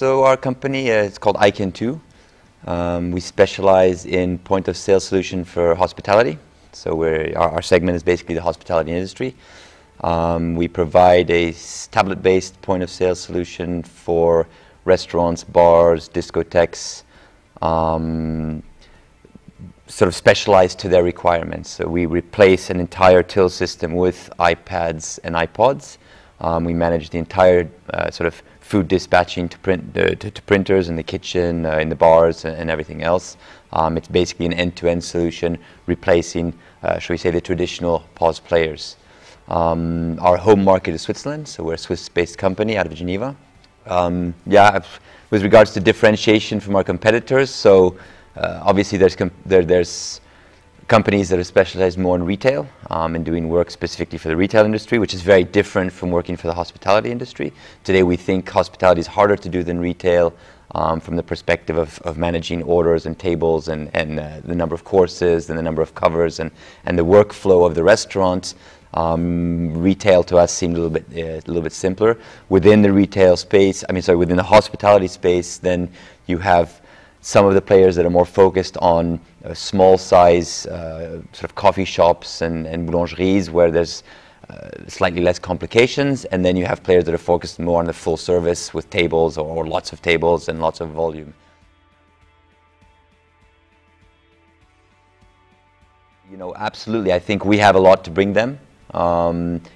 So our company is called iKentoo. We specialize in point-of-sale solution for hospitality. So our segment is basically the hospitality industry. We provide a tablet-based point-of-sale solution for restaurants, bars, discotheques, sort of specialized to their requirements. So we replace an entire till system with iPads and iPods. We manage the entire sort of food dispatching to printers in the kitchen, in the bars, and everything else. It's basically an end-to-end solution, replacing, shall we say, the traditional POS players. Our home market is Switzerland, so we're a Swiss-based company out of Geneva. With regards to differentiation from our competitors, so obviously there's companies that are specialized more in retail and doing work specifically for the retail industry, which is very different from working for the hospitality industry. Today we think hospitality is harder to do than retail from the perspective of managing orders and tables and the number of courses and the number of covers and the workflow of the restaurant. Retail to us seemed a little bit simpler. Within the retail space, within the hospitality space, then you have some of the players that are more focused on small size sort of coffee shops and boulangeries where there's slightly less complications, and then you have players that are focused more on the full service with tables or lots of tables and lots of volume. Absolutely, I think we have a lot to bring them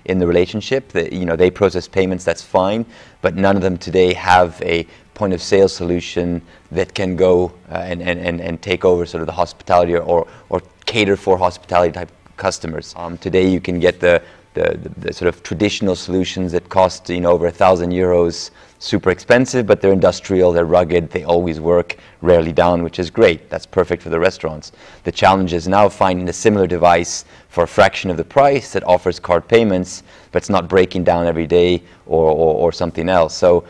in the relationship. They process payments, that's fine, but none of them today have a point of sale solution that can go and take over sort of the hospitality or cater for hospitality type customers. Today you can get the sort of traditional solutions that cost over €1,000, super expensive, but they're industrial, they're rugged, they always work, rarely down, which is great. That's perfect for the restaurants. The challenge is now finding a similar device for a fraction of the price that offers card payments, but it's not breaking down every day or something else. So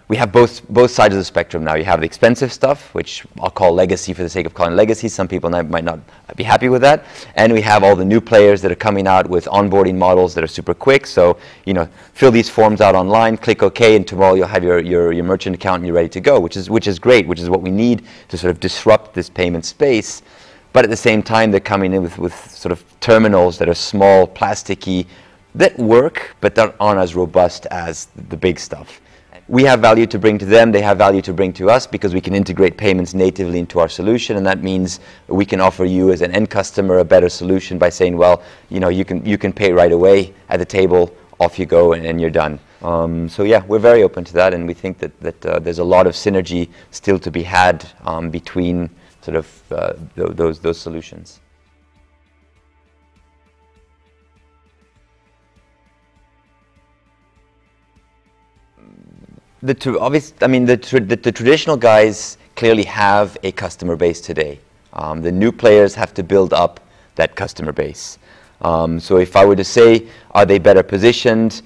we have both sides of the spectrum now. You have the expensive stuff, which I'll call legacy for the sake of calling legacy. Some people might not be happy with that. And we have all the new players that are coming out with onboarding models that are super quick. So, fill these forms out online, click OK, and tomorrow you'll have your merchant account and you're ready to go, which is great, which is what we need to sort of disrupt this payment space. But at the same time, they're coming in with sort of terminals that are small, plasticky, that work, but that aren't as robust as the big stuff. We have value to bring to them, they have value to bring to us because we can integrate payments natively into our solution, and that means we can offer you as an end customer a better solution by saying, well, you can pay right away at the table, off you go, and you're done. So yeah, we're very open to that, and we think that there's a lot of synergy still to be had between sort of those solutions. The traditional guys clearly have a customer base today. The new players have to build up that customer base. So if I were to say, are they better positioned?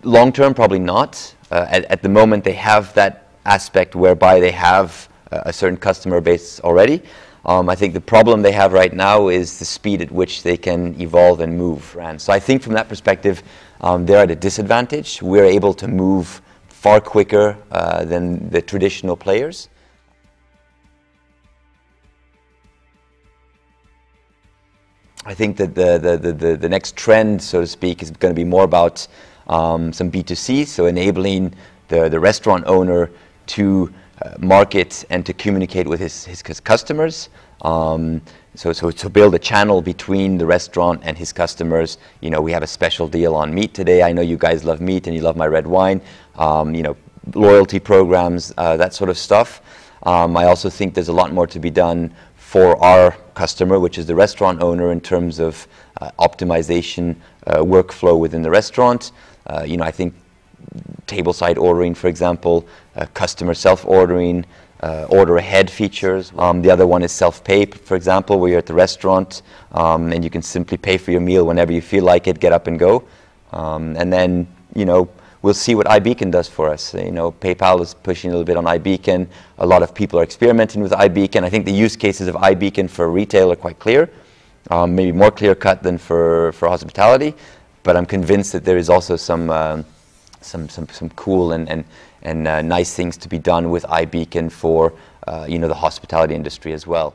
Long term, probably not. At the moment, they have that aspect whereby they have a certain customer base already. I think the problem they have right now is the speed at which they can evolve and move. So I think from that perspective, they're at a disadvantage. We're able to move far quicker than the traditional players. I think that the next trend, so to speak, is going to be more about some B2C, so enabling the restaurant owner to market and to communicate with his customers. So to build a channel between the restaurant and his customers. We have a special deal on meat today. I know you guys love meat and you love my red wine. Loyalty programs, that sort of stuff. I also think there's a lot more to be done for our customer, which is the restaurant owner, in terms of optimization workflow within the restaurant. I think tableside ordering, for example, customer self-ordering, order ahead features. The other one is self-pay, for example, where you're at the restaurant and you can simply pay for your meal whenever you feel like it, get up and go. And then, we'll see what iBeacon does for us. PayPal is pushing a little bit on iBeacon. A lot of people are experimenting with iBeacon. I think the use cases of iBeacon for retail are quite clear, maybe more clear-cut than for hospitality. But I'm convinced that there is also some some cool and nice things to be done with iBeacon for the hospitality industry as well.